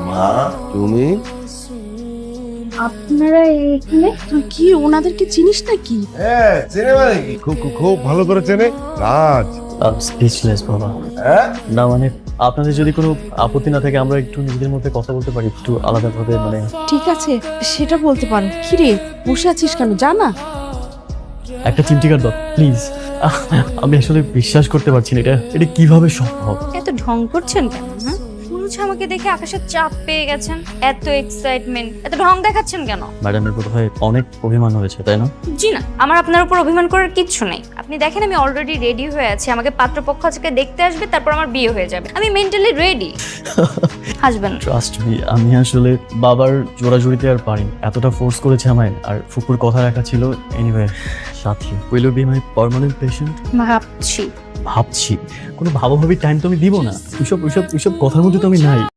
মা, তুমি? আপনারা এখানে? তুই কি ওনাদেরকে চিনিস নাকি? হ্যাঁ, চেনে মানে কি? খুব খুব খুব ভালো করে চেনে। রাজ। স্পিচলেস বাবা। হ্যাঁ? না মানে আপনাদের যদি কোনো আপত্তি না থাকে আমরা একটু নিজেদের মধ্যে কথা বলতে পারি, একটু আলাদাভাবে মানে। ঠিক আছে, সেটা বলতে পারো। কি রে, বসে আছিস কেন? জানা একটা চিমটি কাট দাও প্লিজ। আমি আসলে বিশ্বাস করতে পারছি না, এটা কিভাবে সম্ভব। এত ঢং করছেন কেন? হ্যাঁ, মনে হচ্ছে আমাকে দেখে আকাশের চাপ পেয়ে গেছেন। এত এক্সাইটমেন্ট, এত ঢং দেখাচ্ছেন কেন? ম্যাডামের বোধহয় অনেক অভিমান হয়েছে, তাই না? জি না, আমার আপনার উপর অভিমান করার কিচ্ছু নেই। আপনি দেখেন আমি অলরেডি রেডি হয়ে আছি। আমাকে পাত্রপক্ষ আজকে দেখতে আসবে, তারপর আমার বিয়ে হয়ে যাবে। আমি মেন্টালি রেডি। হাসবেন? ট্রাস্ট মি, আমি আসলে বাবার জোড়াজুড়িতে আর পারিনি। এতটা ফোর্স করেছে আমায়, আর ফুপুর কথা রাখা ছিল। Anyway, Sathi will you be my permanent patient? ভাবছি। ভাবছি? কোনো ভাবাভাবি টাইম তো আমি দিব না। ওইসব কথার মধ্যে তো আমি নাই।